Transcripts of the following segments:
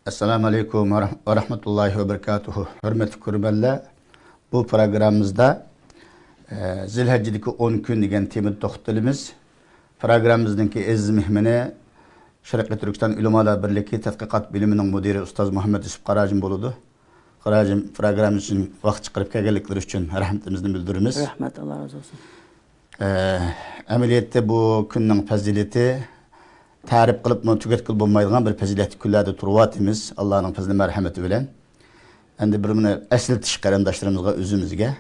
Assalamu alaikum ve rahmetullahi ve berekatuhu. Hürmetli kurbanlar, bu programımızda Zilhicce'deki 10 gün degen temel toxtalımız. Programımızdaki aziz mehmeni Şarkı Türkistan Ulemalar Birliği Tadqiqat Biliminin müdiri Ustaz Muhammed Yusuf Qarajim boludu. Qarajim programımız için vaqt çıkarıp kelganlikleri için rahmetimizni bildirimiz. Rahmet, Allah razı olsun. Ameliyette bu günün fazileti tarif qilib tugatkil bo'lmaydigan bir fazilatli kunlarda turyapmiz. Allohning fazli marhamati bilan. Endi bir buni eslatish qarindoshlarimizga o'zimizga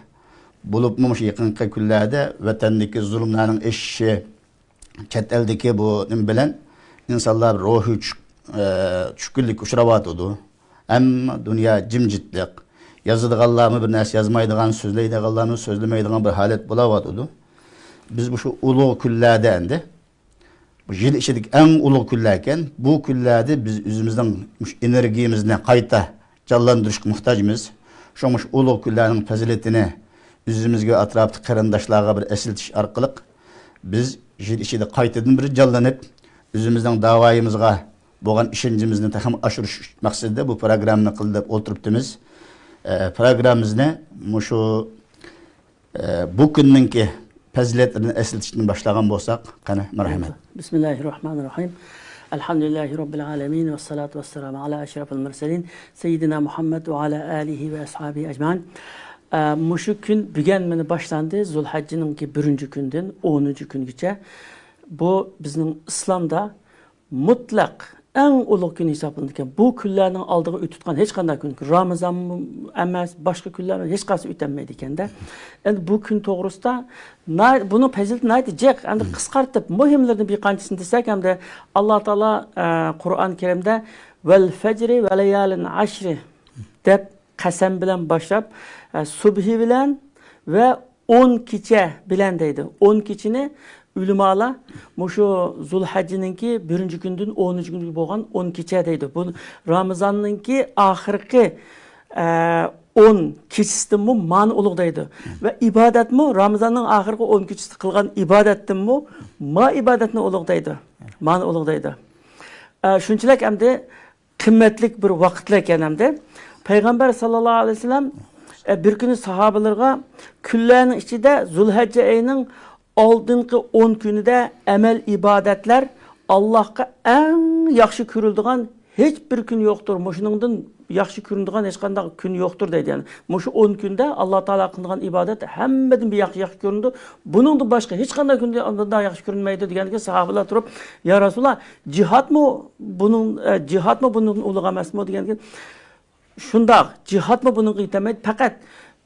bo'lib shu yaqinqi kunlarda vatandagi zulmlarning eshishi, chet eldagi bu nim bilan insonlar ruhi tushkunlik uchrayotdi. Hamma dunyo jimjitlik. Yozadiganlarni bir narsa yozmaydigan, so'zlaydiganlarni so'zlamaydigan bir holat bo'layotdi. Biz bu şu ulug' kunlarda endi bu yil ichidagi eng ulug' kunlar ekan, bu kunlarda biz o'zimizning energiyamizni qayta jonlantirishga muhtojmiz. Shu ulug' kunlarning fazilatini o'zimizga atrofdagi qarindoshlarga bir eslatish orqali biz yil ichida qaytadan bir jonlanib, o'zimizning da'voyimizga bo'lgan ishonchimizni ham oshirish maqsadida bu programmani qilib o'tiribmiz. Programmamizni shu bu kunninki faziletlerini esletişten başlayan bolsak, qani merhamet. Bismillahirrahmanirrahim. Elhamdülillahi Rabbil alemin ve salatu ve selamu ala eşrafil mürselin. Seyyidina Muhammed ve ala alihi ve ashabi ecmain. Muşu gün bügenmeni başlandı. Zulhacci'nin ki 1. günden 10. güngacha. Bu bizim İslam'da mutlak en ulug' kun hisoblanadigan. Bu kunlarning oldiga o'titgan hech qanday kun, Ramazon emas, boshqa kunlar hech qaysi o'tolmaydi ekanda. Endi bu kun to'g'risida buni fazilati aytijak, endi qisqartib muhimlarni bir qanchasini desak hamda Alloh taolo Qur'on Karimda vel fajri ve layalin ashri deb qasam bilan boshlab subhi bilan ve 10 kecha bilan deydi. 10 kechini Ülümalar, şu Zulhacci'ninki 1. günden 10. gündür boğan 10 kecha deydi. Bu Ramazan'ınki ahirki 10 keçisinden mu mani ulug' deydi. Ve ibadet mu Ramazan'ın ahirki 10 keçisi kılgan ibadetten mu ma ibadetini ulug' deydi. Mani ulug' deydi. Şunçilek hem de kıymetlik bir vakitlik hem de. Peygamber sallallahu aleyhi ve sellem bir günü sahabelerine küllerin içinde Zulhacci ayının oldingi 10 kunida amel ibadetler Allah'a en yaxshi ko'riladigan hech bir kun yo'qdir. Mushuningdan yaxshi ko'riladigan hech qanday kun yo'qdir deydi. Yani mushu 10 kunda Alloh taolo qilgan ibodat hammadan bir yaxshi ko'rindi. Buningdan boshqa hech qanday kunda undan yaxshi ko'rinmaydi deganga sahobalar turib, "Ya Rasululloh, jihadmi buning ulug' emasmi?" deganga shundoq, jihadmi buning yetamaydi. Faqat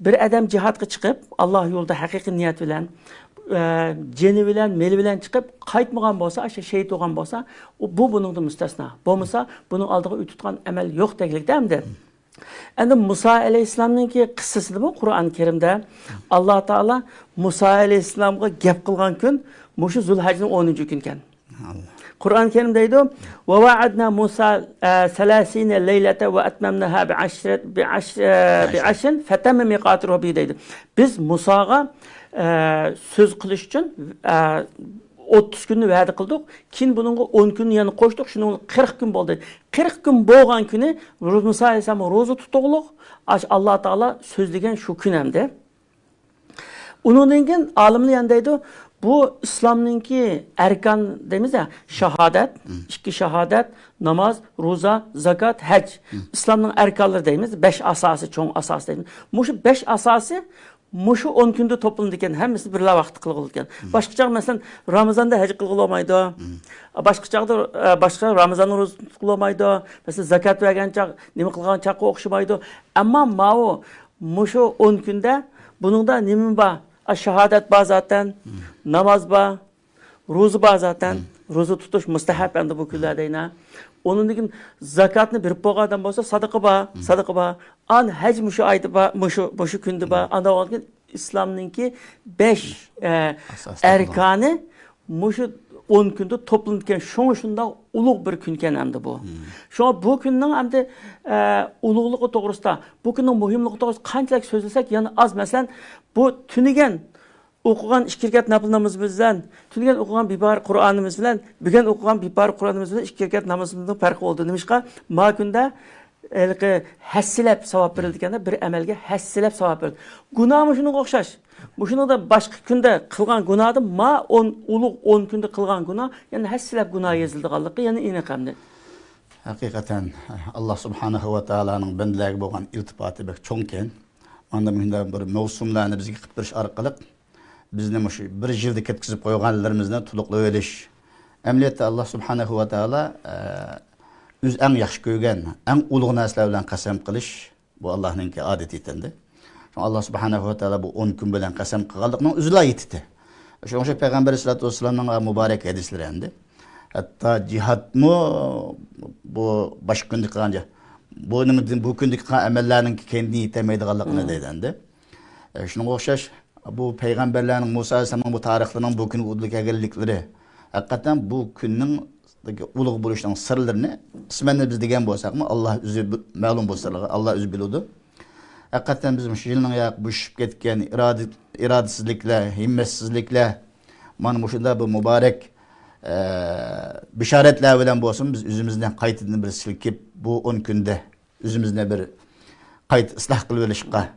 bir odam jihadga chiqib, Alloh yo'lida haqiqiy niyat bilan ceni bilen, meli bilen çıkıp kaytmagan bolsa, şehit olgan bolsa, bu bunun da müstesna. Bolmasa bunun aldığı ütütkan emel yok degilikte hem de. Endi Musa aleyhisselam'ın ki kıssası bu Kur'an-ı Kerim'de Allah Teala Musa aleyhisselam'a gep kılgan gün Muşu Zulhac'ın 10. günken. Kur'an-ı Kerim'deydi. Ve vaadna Musa 30 leylete ve etmemnaha bi aşrin fetemme miqatı rabbi deydi. Biz Musa'ga söz kılış için 30 günü vədi qıldık. Kin bunun 10 günü yani koştuk. Şunun 40 gün oldu. 40 gün boğan günü Musa Aleyhisselam'a rozu tutuqluq. Allah Teala sözlegen şu gün hemde. Onun için alimli yandaydı. Bu İslam'ınki erkan demiz ya, şehadet, iki şehadet, namaz, roza, zakat, hac. İslam'ın erkanları deyimiz, 5 asası, çoğun asası deyimiz. Muşu 5 asası Muşu 10 günde toplanırken hemisi bir vaqt qılğılırken. Başka çağ mesela Ramazan'da hac qılğılamaydı. Başka çağda başka Ramazan'ın roza qılğılamaydı. Mesela zakat vergen çağ, nima qılğan çağqa oxşamaydı. Ama mao muşu 10 günde bunun da nima var? Şehadet var zaten, namaz var, roza var zaten. Roza tutuş mustahab endi bu kunlarda yine. Onun için zakatını bir boğadan bolsa sadaqa var. An hac muşu ayda var, muşu günde var. Anda olgan İslam'ınki 5 erkanı muşu 10 günde toplanırken şunda ulug' bir günken hem de bu. Şu bu günün hem de ulug'luğu doğrusunda, bu günün muhimliği doğrusunda qanchalik so'zlasak yani az. Mesela bu tünigen o'qigan 2 rakat nafl namozimiz bilan, tungan o'qigan bir Qur'onimiz bilan, bugun o'qigan bir Qur'onimiz bilan 2 rakat namozimizning farqi bo'ldi. Nimishqa? Ma kunda hassilab savob berilganda bir amalga hassilab savob berildi. Gunohmi shunga o'xshash. Mushunda boshqa kunda qilgan gunohni ma 10 ulug' 10 kunda qilgan gunoh, ya'ni hassilab gunoh yozilganligi, ya'ni aniqamdi. Haqiqatan Allah subhanahu va taolaning bandalarga bo'lgan iltifoti bek cho'nken. Onda bunda bir mavsumlarni bizga qilib berish orqali bizni shu bir yilda ketkizib qo'yganlarimizni to'liqlab olish. Amaliyotda Allah subhanahu va taolo o'z eng yaxshi ko'rgan, eng ulug' narsalar bilan qasam qilish bu Allohning odati endi. Allah subhanahu va taolo bu 10 kun bilan qasam qilganlikning o'zila yetdi. O'sha payg'ambar sollallohu alayhi vasallamning muborak hadislari endi. Hatta cihatmı bu başka gündük qilgan bu gündük qilgan amallarning kendini yetemeydiganligini deydi. Shunga o'xshash bu payg'ambarlarning Musa alayhisolamning bu tarixlarning bu kunga udlik egallikleri haqiqatan bu kunning ulug' bo'lishining sirlarini ismini biz degan bo'lsakmi Allah o'zi ma'lum bo'lsalar Allah o'zi biladi. Haqiqatan biz shu yilning bushib ketgan irodasizliklar, himmatsizliklar mana shunda bu muborak bisharetler bilen bolsun biz üzümüzden qaytadan bir silkip bu 10 günde üzümüzden bir qayt ıslah kılıp olishga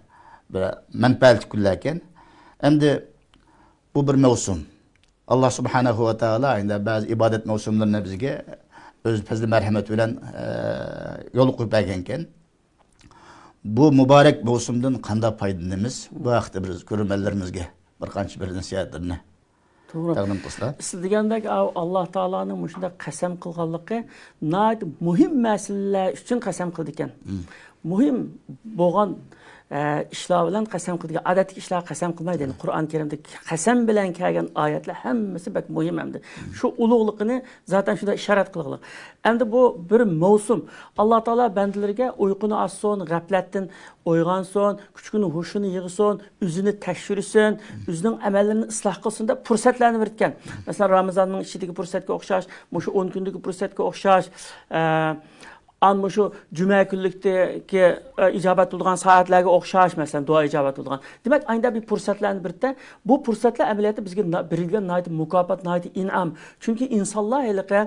bir menfaat kullarken endi bu bir mevsum. Allah subhanahu va taala indi bazı ibadet mevsumlarini bizga öz fazli merhamet bilen yol qo'yib berganken bu mübarek mevsumdan qanday foydalanamiz? Bu haqda biz ko'rganlarimizga bir qancha bir nasihatlarni taqdim qilsa. Siz degandek Allah Taola'nın mushunda qasam qilganligi muhim masalalar uchun qasam qildi ekan. Muhim bo'lgan ishlar bilan qasam qildi. Odatdagi ishlar qasam qilmaydi. Yani Qur'on Karimda qasam bilan kelgan oyatlar hammasi bak muhim hamda. Shu ulug'ligini zaten shunda ishorat qilgan. Endi bu bir mavsum. Alloh taolo bandalariga uyquni olsin, g'aflatdan uyg'onsin, kuchini hushini yig'sin, o'zini tekshirsin, o'zining amallarini isloh qilsin deb fursatlarni bergan. Masalan, Ramazonning ichidagi fursatga o'xshash, shu 10 kundagi fursatga o'xshash, an şu cuma kunlikdagi ijobat bo'lgan soatlarga o'xshash, masalan, duo ijobat bo'lgan. Demak, ayda bir fursatlarni birda, bu fursatlar amaliyotda bizga berilgan nayt mukofot, nayt in'am. Chunki insonlar haliqa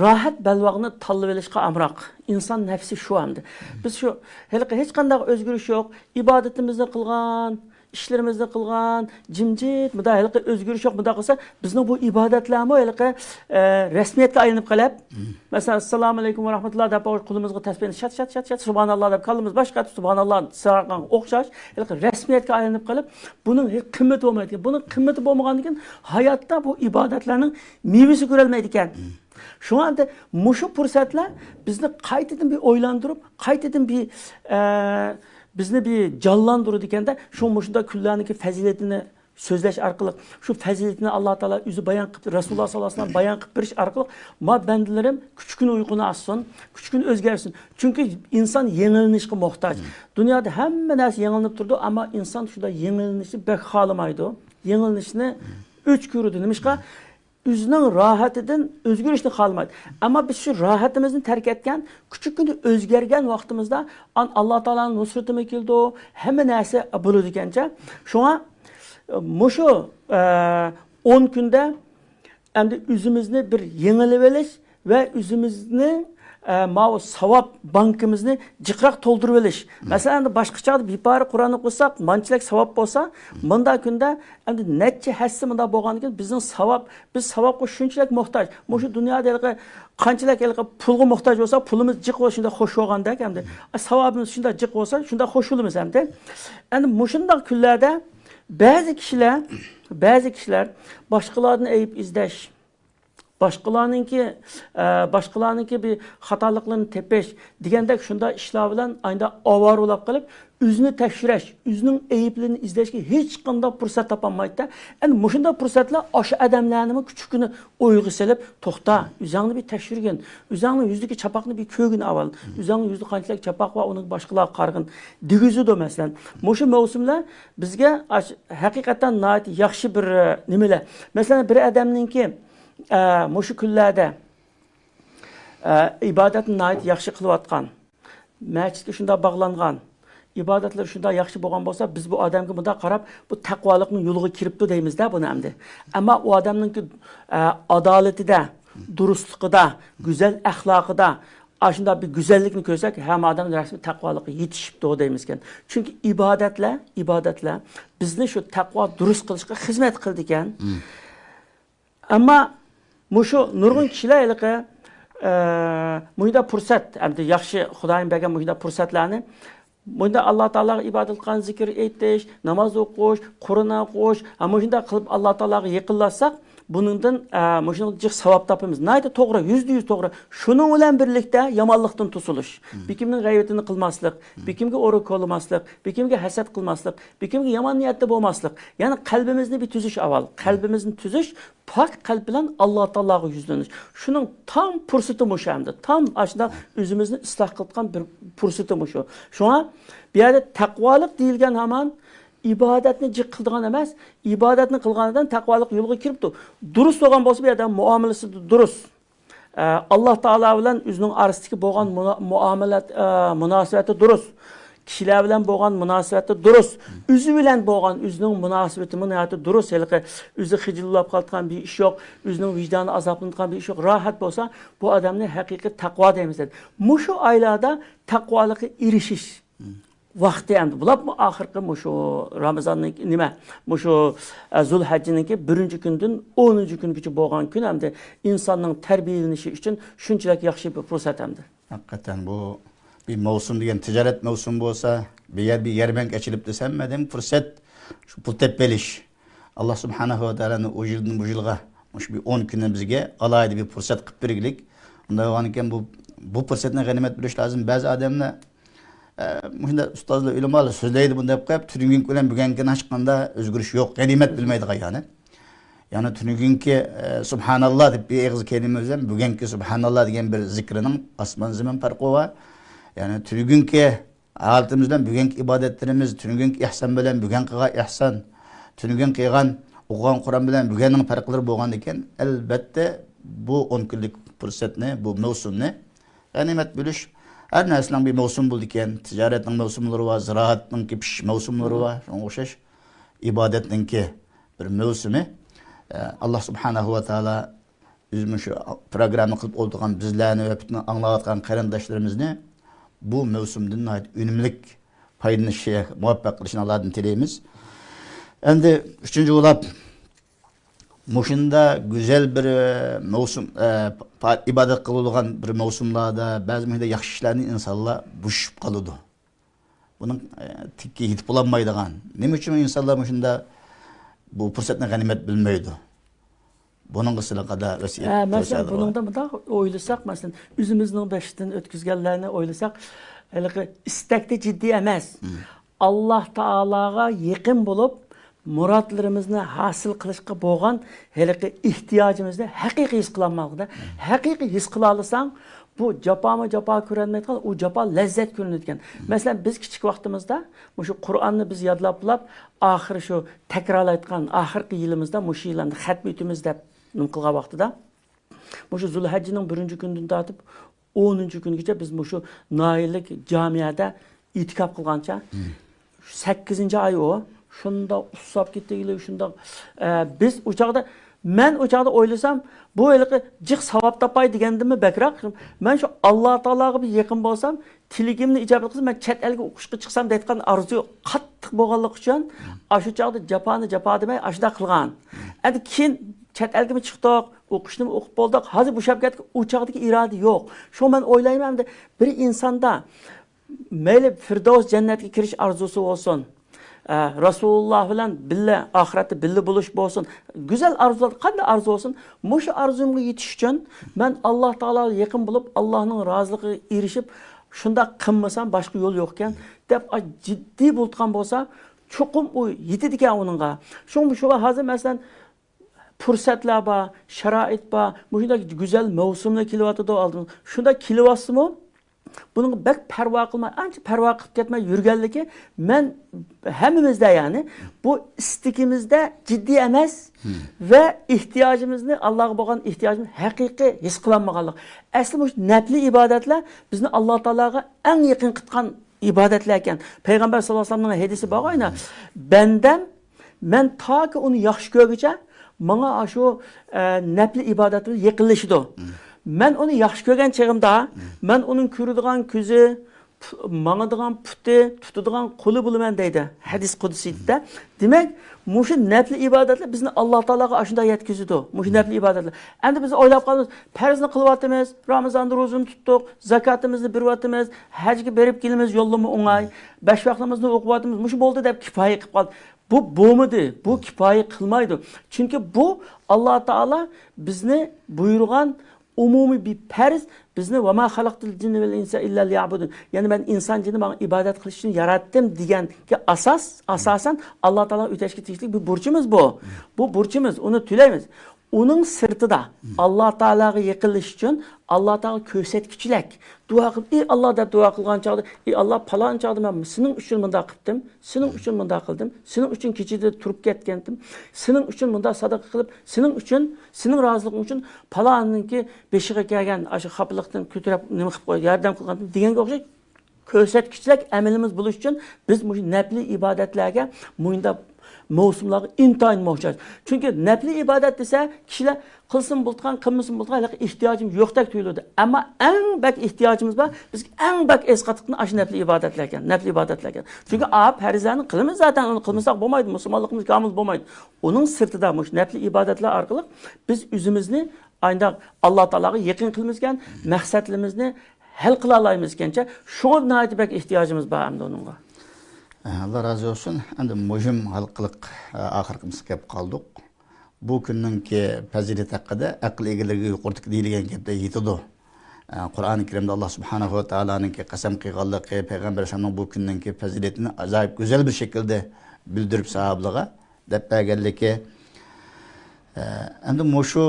rahat balvog'ni tanlab olishga amroq. İnsan nafsi shu hamda. Biz shu haliqa hech qanday o'zgarish yo'q, ibodatimizni qilgan, işlerimizni qilgan, jimjit, muda haliqa o'zgarish yo'q, muda qilsa, bizning bu ibodatlarmi haliqa rasmiyatga aylanib qolib, masalan, assalomu alaykum va rahmatulloh deb qo'limizga tasbihni shat subhanalloh deb qalbimiz boshqa subhanalloh sarqan o'xshash, haliqa rasmiyatga aylanib qolib, buning qimmati bo'lmaydi. Buning qimmati bo'lmagandan keyin hayotda bu ibodatlarning mevasi ko'rilmaydi ekan. Şu anda muşu fursatlar bizni qaytadan bir o'ylantirib, qaytadan bir bizni bir canlandırır dikende şu muşunda küllarniki faziletini sözleş arkalık, şu faziletini Allah Teala yüzü bayan kıp, Resulullah sallallahu aleyhi ve sellem bayan kıp biriş arkalık, ma bendilerim küçükün uykunu assın, küçükün özgersin. Çünkü insan yenilinişe muhtaç. Dünyada hemen her şey yenilinip durdu ama insan şurada yenilinişi pek halamaydı. Yenilinişini 3 görürdü. Demişka, Üzünün rahatından özgürlükte kalmadı. Ama biz şu rahatımızı terk etken, küçük günde özgergen vaktimizde Allah Teala'nın nusretime geldi o, hemen neyse buludu gence. Şu an şu 10 günde hem de üzümüzde bir yenileveliş ve üzümüzde o savap bankımızı cıkrak dolduruveliş. Mesela başka bir parça Kur'an'ı koysak, mançilik savap olsa, bunda günde netçe hessi bunda boğanken bizim savap, biz savap ko şunçilik muhtaç. Şu dünyada qanchalik pulga muhtaç olsa, pulumuz cık olsa şunda hoş olganda hem de savabımız şunda cık olsa şunda hoş olumuz hem de. Yani muşunda küllerde bazı kişiler başkalarını eğip izleş, başkalarınki bir hatalıklarını tepeş degandek şunda işler bilan ayda avar olab qilib o'zini tekshirish, o'zining ayıplerini izlashga hech qanday fursat topolmaydi. Endi mushunda fursatlar o'sha odamlarni kuchukini o'yga solib, to'xta, o'zingni bir tekshirgin, o'zingni yuzdagi chapaqni bir ko'gin avval, o'zingni yuzda qanchalik chapaq va uning boshqalar qarg'in degizido masalan. Mushu mavsumlar bizga haqiqatan yaxshi bir nimalar. Masalan, bir odamningki mushu kunlarda ibodatni yaxshi qilayotgan, masjidga shunda bog'langan, ibodatlar shunda yaxshi bo'lgan bo'lsa, biz bu odamga bunday qarab, bu taqvolikning yo'liga kiribdi deymizda buni endi. Ammo u odamning adolatida, durustligida, go'zal axloqida shunda bir go'zallikni ko'rsak, hamma odam rasmiy taqvolikka yetishibdi deymiz ekan. Chunki ibodatlar bizni shu taqvo durust qilishga xizmat qildi ekan. Ammo shu nurg'un kishilar muyda fursat, endi yaxshi Xudoyim bergan muyda fursatlarni bunda Alloh taolaga ibodat qilgan, zikr aytish, namoz o'qish, Qur'on o'qish, ammo shunda qilib Alloh taolaga yaqinlashsak, buningdan shunday jiq savob topamiz. Nayda to'g'ri, 100% to'g'ri. Shuning bilan birlikda yomonlikdan tusilish, bekimning g'aybatini qilmaslik, bekimga o'rik olmaslik, bekimga hasad qilmaslik, bekimga yomon niyatda bo'lmaslik. Ya'ni qalbimizni bir tuzish avval. Qalbimizni tuzish, pok qalb bilan Alloh taolaga yuzlanish. Shuning tam fursati mushamdi. Tam ashunda o'zimizni isloh qilgan bir fursati mushu. Shunga bu yerda taqvolik deyilgan hamon ibodatni jiq qildigan emas, ibodatni qilganidan taqvolik yo'lga kiribdi. Durust bo'lgan bo'lsa, bu yerda muomalasi durust. Alloh taolo bilan o'zining orasidagi bo'lgan muomalat munosabati durust. Kishilar bilan bo'lgan munosabati durust. O'zi bilan bo'lgan o'zining munosabati durust. O'zi xijillab qolgan bir ish yo'q, o'zining vijdoni azoblangan bir ish yo'q. Rohat bo'lsa, bu odamning haqiqiy taqvo deymiz. Mushu oylarda taqvolikka erishish vaqti endi. Bular oxirgi mushu Ramazonning nima? Mushu Zulhajjiningki 1-kundan 10-kungacha bo'lgan kun endi insonning tarbiyalanishi uchun shunchalik yaxshi bir fursat endi. Haqiqatan bu bir mavsum degan tijorat mavsumi bo'lsa, bir yerbank ochilib desam, madam fursat shu pul tepelish. Alloh subhanahu va taolani o yildan bu yilga shu 10 kunni bizga alayda bir fursat qilib bergilik. Unda bo'lgan ekan bu fursatni g'animat bilish lozim. Ba'zi odamlar shunda ustozlar ulamolar so'zlaydi bunday qilib, tunugun bilan bugunga chiqqanda o'zgarish yo'q, g'animat bilmaydigan yani. Yani tunugunki subhanalloh deb bir og'iz kelima o'zim, bugungi subhanalloh degan bir zikrining osmon zamin farqi bor. Yani tunugunki holatimizdan bugungi ibodatlarimiz, tunugunki ihson bilan bugun qilgan ihson, tunugun qilgan o'qigan Qur'on bilan bugunning farqlari bo'lgan ekan, albatta bu 10 kunlik fursatni, bu mavsumni g'animat bilish. Her narsaning bir mavsum bo'ldi ekan, tijoratning mavsumlari va ziroatning pish mavsumlari va shunga o'xshash ibodatningki bir mavsumi. Alloh subhanahu va taolo o'zimiz shu programma qilib o'tirgan bizlarni va butun anglayotgan qarindoshlarimizni bu mavsumdan unumlik foydalanishga muvaffaq qilishini Allohdan tilaymiz. Endi 3-o'lab Muşunda güzel bir mevsim, ibadet kılınılan bir mevsimlerde bazı mehde yaxşı işlerini insanlar buşup kalıdı. Bunun tikki hitip bulanmaydıgan. Ne için insanlar muşunda bu fırsatını ganimet bilmeydi. Bunun kısıyla kadar vesiyet. Mesela bunun da oylasak, mesela üzümüzün beşten ötküzgenlerini oylasak, istekte ciddi emez. Allah Teala'ga yakın bulup, muratlarımızı hasıl kılışqa bo'lgan hele ihtiyacımızı haqiqiy his qılanmaqda. Haqiqiy his qılalısan bu japa ko'ranmaydigan, u japa lazzat ko'rinadigan. Mesela biz kichik vaqtimizda shu Qur'onni biz yodlab, oxiri shu takrorlayotgan oxirgi yilimizda shu yilni xatm etimiz deb nim qilgan vaqtida shu Zulhajjining 1-kundan tortib 10-kungacha biz shu noillik jamiyada itikof qilgancha 8-oy o şunda usab ketdigilar, şunda biz uçaqda men uçaqda o'ylasam, bu eliqi jiq savob topay degandimmi bakroq. Men shu Alloh taolaga bir yaqin bo'lsam, tiligimni ijobat qilsam, men chet elga o'qishga chiqsam deyotgan arzu qattiq bo'lganligi uchun, shu chaqda japa demay ashda qilgan. Endi keyin chet elga chiqdik, o'qishni o'qib bo'ldik. Hozir bu shabkatga uçaqdagi iroda yo'q. Shu men o'ylayman, bir insonda mayli Firdavs jannatga kirish arzusi bo'lsin. Rasulullah bilan billa oxiratda billa bo'lish bo'lsin. Go'zal arzular, qanday arzu olsun, mushu arzumga yetish uchun men Alloh taologa yaqin bo'lib, Allohning roziligiga erishib, shunda qilmasam boshqa yo'l yo'q ekan deb jiddiy bo'lgan bo'lsa, cho'qim u yetadi ekan uningga. Shu hozir masalan fursatlar bor, sharoit bor, shunday go'zal mavsumlar kelyapti oldin. Shunda kelyapsizmi? Bunun bek parvo qilmay, ancha parvo qilib ketmay yurganligi men hammamizda yani bu istikimizda jiddiy emas ve ihtiyacımızı Allah'a bo'lgan ihtiyacımız haqiqiy his qilinmaganlik. Asli bu nafli ibodatlar bizni Alloh taolaga eng yaqin qilgan ibodatlarkan. Payg'ambar sollallohu alayhi vasallamning hadisi bor oyna. Bandam men toki uni yaxshi ko'rguncha menga shu nafli ibodat bilan yaqinlashidi. Men uni yaxshi ko'rgan chog'imda, men uning ko'radigan ko'zi, mangadigan puti, tutadigan qo'li bo'laman deydi. Hadis qudusiyda. Demak, mushu nafli ibodatlar bizni Alloh taologa ashunda yetkazadi. Mushu nafli ibodatlar. Endi biz o'ylab qolamiz, farzni qilyapmiz, Ramazonda ro'zani tutdik, zakotimizni beryapmiz, hajga berib kelamiz, yo'llama o'ng'ay, 5 vaqtimizni o'qiyapmiz. Mushu bo'ldi deb kifoya qilib qoldi. Bu bo'lmadi. Bu kifoya qilmaydi. Chunki bu Alloh taolo bizni buyurgan umumiy bir farz, bizni va ma xalaqtul jinni vel insa illa liya'budun. Ya'ni men inson jinni menga ibodat qilish uchun yaratdim deganga asosan Alloh taolo o'tashga tegishli bir burchimiz bu. Bu burchimiz, uni to'laymiz. Uning sirtida Alloh taologa yaqinlash uchun Alloh taolo ko'rsatkichlik duo qilib, ey Alloh deb duo qilgan chog'da, ey Alloh falon chog'da men sening uchun bunda qildim, sening uchun bunda qildim, sening uchun kechida turib ketgandim, sening uchun bunda sadaqa qilib, sening uchun, sening roziliqing uchun falonninki beshiga kelgan shu xafalikdan ko'tarib nima qilib qo'ydi, yordam qilgandim deganga o'xshash ko'rsatkichlik amalimiz bo'lish uchun biz bu nafli ibodatlarga muyinda mavsumlarga intayin muhtoj. Chunki nafli ibodat desa, kishilar qilsin bo'lgan, qilmasin bo'lgan ehtiyojim yo'qdek tuyuladi. Ammo eng bak ehtiyojimiz bor. Biz eng bak esqatliqni ash nafli ibodatlar ekan, nafli ibodatlar ekan. Chunki farzlarni qilamiz zaten, uni qilmasak bo'lmaydi, musulmonligimiz komil bo'lmaydi. Uning sirtida mush nafli ibodatlar orqali biz o'zimizni ayda Alloh taologa yaqin qilmizgan maqsadlarimizni hal qila olamiz ekancha, shunga nayt bak ehtiyojimiz bor hamda uningga. Allah razı olsun. Endi muhim halqılık ahirimiz kelib qoldik. Bu kunninki fazilat haqida aql egalariga yuqortiq deyilgan gapda yetadi. Qur'oni Karimda Alloh subhanahu va taoloninki qasam qilganligi, payg'ambar alayhisolamning bu kunninki fazilatini ajoyib go'zal bir shaklda bildirib sahobalarga deb berganligi. Endi mushu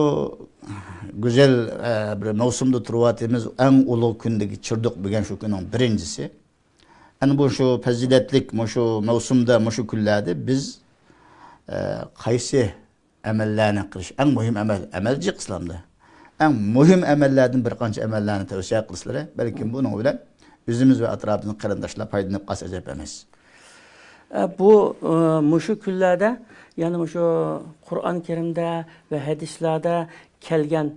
go'zal bir mavsumda turayotimiz eng ulug' kundagi chirdiq bo'lgan shu kunning birinchisi. Yani bu şu faziletlik, şu mevsumda, şu kunlarda biz qaysi amellerini qilish, en mühim emelci İslam'da. En mühim emellerden bir qancha emellerini tavsiye qilsalar, belki bunun bilan özümüz ve atrafımızın qarindoshlar foydalanib qolsa ajab emas. Bu mushu kunlarda, yani mushu Qur'on Karimda ve hadislarda kelgan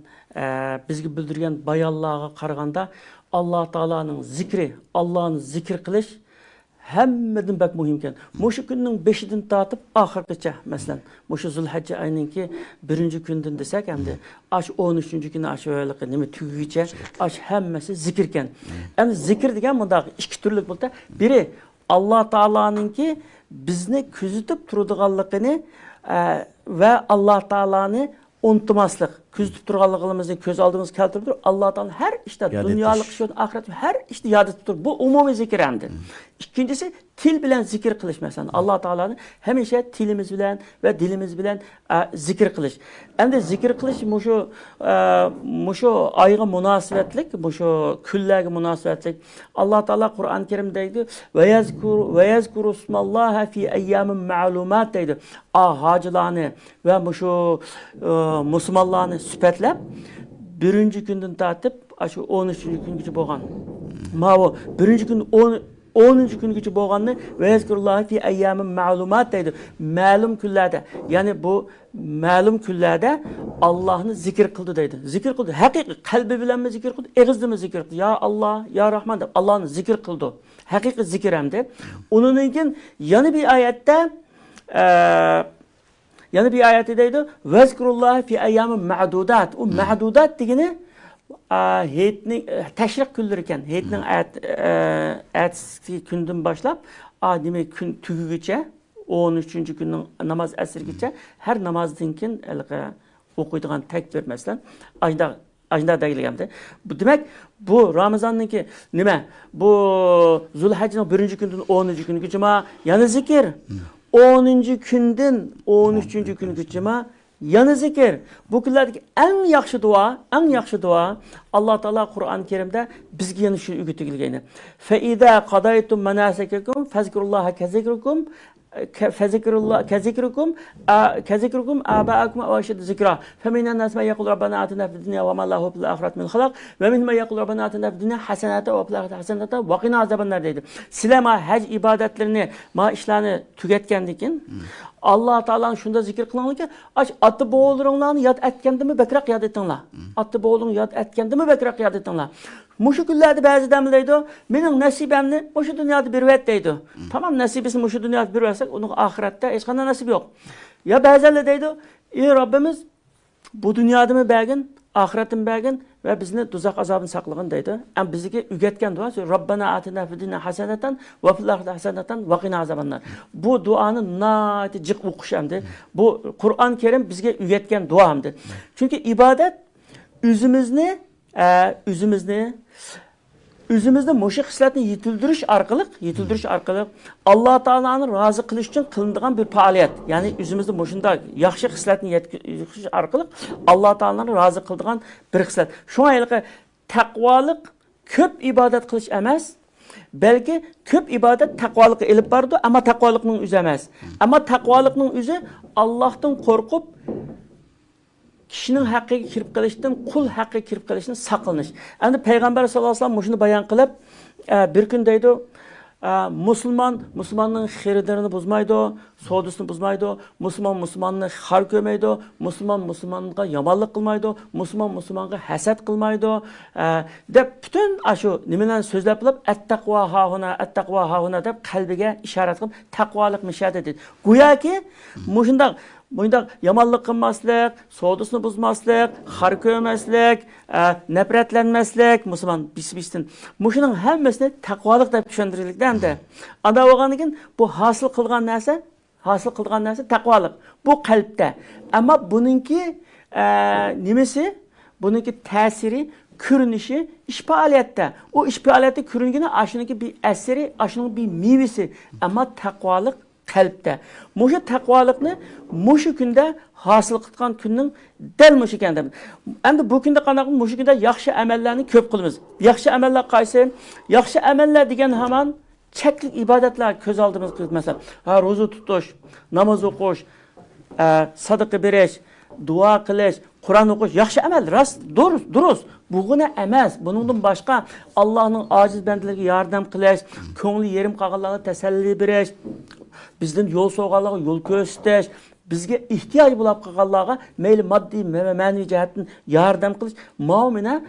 bizga bildirgan bayonlarga qaraganda Allah Taala'nın zikri, Allah'ın zikir qilish hammadan bak muhim ekan. Mushu kunning 5-dan tortib oxirgacha, masalan, mushu Zulhijja oyininki 1-kundan desak hamda, ash 13-kuni ashyo'liqi nima tugicha, ash hammasi zikr ekan. Endi zikr degan bunda ikki turlik bo'lsa, biri Alloh taoloninki bizni kuzatib turadiganligini va Alloh taoloni unutmaslik, kuzatib turganligimizni ko'z oldimizga keltirib turib, Alloh taolo har ishda, dunyolik ish, oxirat har ishda yod etib turib, bu umumiy zikr hamdir. İkincisi til bilen zikir kılış mesela. Allah Teala'nın hemşe tilimiz bilen ve dilimiz bilen zikir kılış. Hem de zikir kılış muşu ayga münasebetlik, muşu küllerge münasebetlik. Allah Teala Kur'an-ı Kerim'deydi. Ve yazkuru ismallaha fi eyyamin ma'lumat deydi. Hacılarını ve muşu Müslümanlarını süpetlep 1. günden tartip şu 13. günkü boğan. Ma birinci gün 10. günkü boğanını ve yazkurullahi fi eyyamin ma'lumat deydi. Ma'lum küllerde. Yani bu ma'lum küllerde Allah'ını zikir kıldı deydi. Zikir kıldı. Hakiki kalbi bilen mi zikir kıldı? Eğizdi mi zikir kıldı? Ya Allah, ya Rahman deyip Allah'ını zikir kıldı. Hakiki zikir hem de. Onun için yani bir ayette deydi. Ve yazkurullahi fi eyyamin ma'dudat. O ma'dudat degini heyetning təşriq günləri ikən, heyetning ertesi gündən başlap, demək gün tügügəcə, 13-cü günün namaz əsrgəcə, hər namazdan keyin oxuyduğan təkbir məsələn, ajda deyilgəmdir. Bu demək, bu Ramazanınki nima? Bu Zulhijjənin 1-ci gündən 10-cu günkü cuma, yəni zikir. 10-cu gündən 13-cü günkü cuma yani zikir. Bu günlerdeki en yaxşı dua Allah Teala Kur'an-ı Kerim'de bizge yana şu ügütü gelgeni. Fe izâ qadaytum menâsekekum fezkurullâhe kezikrukum كذكركم آباءكم أو أشد ذكرا فمن الناس من يقول ربنا آتنا في الدنيا وما له في الآخرة من خلاق ومنهم من يقول ربنا آتنا في الدنيا حسنة وفي الآخرة حسنة وقنا عذاب النار deydi. Sizler ma hac ibadetlerini, ma işlerini tüketkendikin Allah Teala'nın şunda zikir kılanlar ki atı boğulurunlarını yad etkendimi bekrak yad etinler. Atı boğulurun yad etkendimi bekrak yad etinler. Muşu günlerde bazı demleydi o. Benim nasibemni muşu dünyada bir vet deydi. Tamam nasibisi muşu dünyada bir vetsek onun ahirette hiç kadar nasip yok. Ya bazıları deydi ey Rabbimiz bu dünyada mı belgin, ahiretin belgin ve bizni tuzak azabını saklığın deydi. Ama bizdeki ügetken dua Rabbana atina fid dunya haseneten ve fil ahireti haseneten ve qina azabannar. Bu duanın naati cık okuşamdı. Bu Kur'an-ı Kerim bizge ügetken duamdı. Çünkü ibadet üzümüzde muşu hisletini yetildiriş arkalık Allah Teala'nın razı kılış için kılındığın bir faaliyet. Yani üzümüzde muşunda yaxşı hisletini yetildiriş arkalık Allah Teala'nın razı kıldığın bir hislet. Şu an takvalık köp ibadet kılış emez. Belki köp ibadet takvalıkı elip bardı ama takvalıkның üzü emez. Ama takvalıkның üzü Allah'tan korkup kişinin hakkı kirip kalıştın, kul hakkı kirip kalıştın saklanış. Yani Peygamber sallallahu aleyhi ve sellem şunu bayan kılıp bir gün deydi Müslümanın xeridarini bozmaydı, sodusunu bozmaydı, Müslümanını har kömeydi, Müslümanға yamanlık kılmaydı, Müslümanға haset kılmaydı. De bütün aşı nimelen sözlep bilip et-takva hahuna deb kalbiga işaret kılıp takvalık müşahede dedi. Güya ki Bunda yamanlık kılmaslık, sodusunu bozmaslık, har kömeslik, nefretlenmeslik, Müslüman bistin. Muşunun hemmesini takvalık da düşündürüldükten de. Anda oğanıkin bu hasıl kılgan nesi takvalık. Bu kalpte. Ama bununki nimesi, bununki tesiri, kürünüşü iş faaliyette. O iş faaliyette kürüngüne aşınınki bir eseri, aşının bir meyvesi. Ama takvalık kalpte. Muşu takvalıkını muşu günde hasıl kıtkan günün del muşu kende. Endi bu günde qanaqın muşu günde yaxşı amellerini köp kılımız. Yaxşı ameller qaysı? Yaxşı ameller degen hemen çeklik ibadetler köz aldığımız kız mesela. Rozu tutuş, namaz okuş, sadıkı bereş, dua kılış, Kur'an okuş, yaxşı amel, rast, duruz. Bugüne emez. Bunun başka Allah'ın aciz bendilerine yardım kılış, köngülü yerim qağalarına teselli bereş, bizden yol soğuğalarına yol gösteriş, bizge ihtiyaç bulup qağalarına meyli maddi ve manevi cihetten yardım kılış, muamine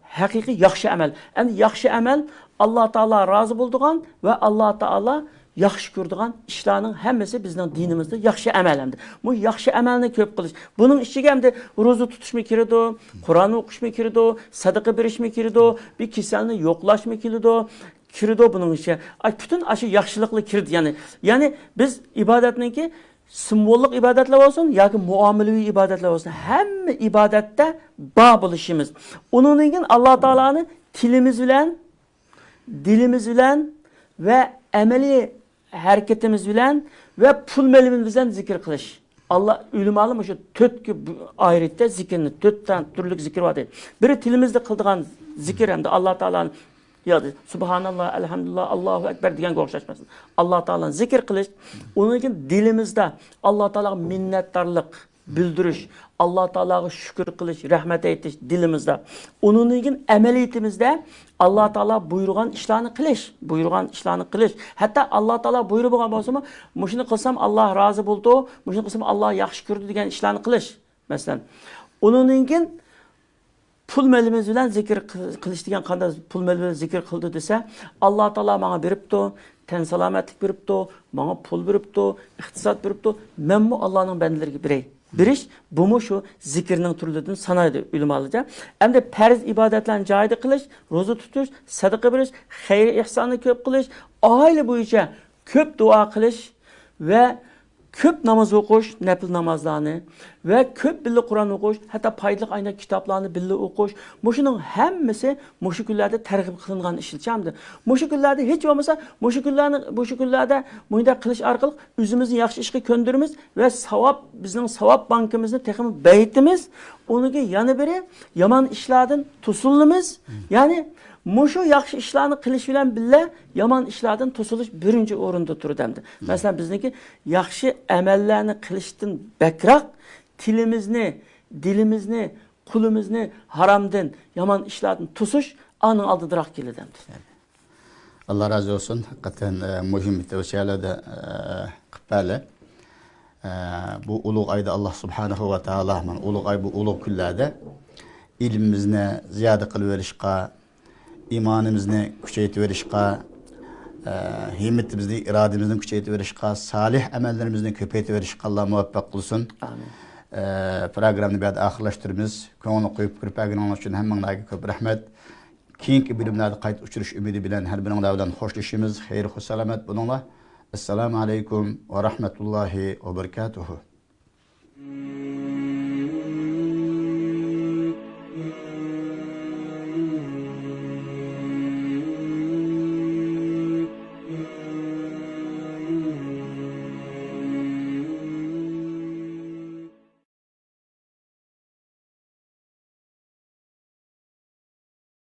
hakiki yaxşı amel. Yani yaxşı amel Allah Teala razı bulduğun ve Allah Teala yaxşı gördüğün işlerin hemmesi bizden dinimizde yaxşı amelendir. Bu yaxşı amelini köp kılış. Bunun içi gemde rozu tutuş mı kiridi, Kur'an okuş mı kiridi, sadaka beriş mi kiridi, bir kiselini yoklaş mı kiridi bunun içi. Bütün aşı yaxşılıklı kirdi yani biz ibadetninki simbolik ibadetler olsun ya ki muamelevi ibadetler olsun. Hem ibadette bağ buluşumuz. Onun için Allah Teala'nın dilimiz bilen ve emeli hareketimiz bilen ve pul melimiz bilen zikir kılış. Allah ülümalı mı şu tötkü ayette zikirini, tötten türlük zikir var değil. Biri tilimizde kıldığın zikir hem de Allah Teala'nın yadı. Subhanallah, elhamdülillah, Allahu Ekber diyen korkuşlaşmasın. Allah Teala'nın zikir kılış. Onun için dilimizde Allah Teala'ya minnettarlık bildiriş, Allah Teala'ya şükür kılış, rahmet etiş dilimizde. Onun için emeliyetimizde Allah Teala buyurgan işlerini kılış. Hatta Allah Teala buyurup olsa mı, muşunu kılsam Allah razı buldu, muşunu kılsam Allah yaxşı gördü degan işlerini kılış. Mesela. Onun için pul melimiz bilen zikir kılış degan qanday pul melimiz zikir kıldı dese, Allah Teala bana beripti, ten salametlik beripti, bana pul beripti, iktisat beripti. Men mu Allah'ın bendeleriga birey. Biriş, bu mu şu zikirinin türlüdün sanaydı ülümalıca. Hem de perz ibadetlerini cahide kılış, rozu tutuş, sadaka beriş, hayri ihsanı köp kılış, aile boyunca köp dua kılış ve köp namaz okuş, nefil namazlarını ve köp birlikte Kur'an okuş, hatta paylık ayna kitaplarını birlikte okuş. Muşunun hemmesi muşu günlerde tergib kılıngan işilçamdı. Muşu günlerde hiç olmasa muşu günlerde muyda kılıç arkalık üzümüzün yaxşı işi köndürümüz ve savap bizim savap bankımızın tekimi beytimiz. Onu ki yanı biri yaman işlerden tusullumuz. Yani muşu yaxşı işlerini kılıç bilen bile yaman işlerden tusuluş birinci orunda durur demdi. Mesela bizdeki yaxşı emellerini kılıçtan bekrak dilimizni, kulumuzni haramdan, yaman işlerden tusuş anın aldıdırak gelir demdi. Allah razı olsun. Hakikaten mühim tavsiyeler de kıpale. Bu ulug ayda Allah subhanahu ve taala ulug ay bu ulug küllerde ilmimizni ziyade kılıverişqa, imanimizni kuchaytiverishqa, himmetimizni, irademizni kuchaytiverishqa, salih amallarimizni ko'paytiverishqa Allah muvaffaq qilsin. Amin. Programni bu yerda oxirlashtiramiz. Ko'ngilni qo'yib kirpaginolar uchun hammanglarga ko'p rahmat. Keyingi bilimlarda qayta uchrash umidi bilan har biringlar bilan xo'shlashamiz. Xayr va salomat bo'linglar. Assalomu alaykum va rahmatullohi va barakatuh.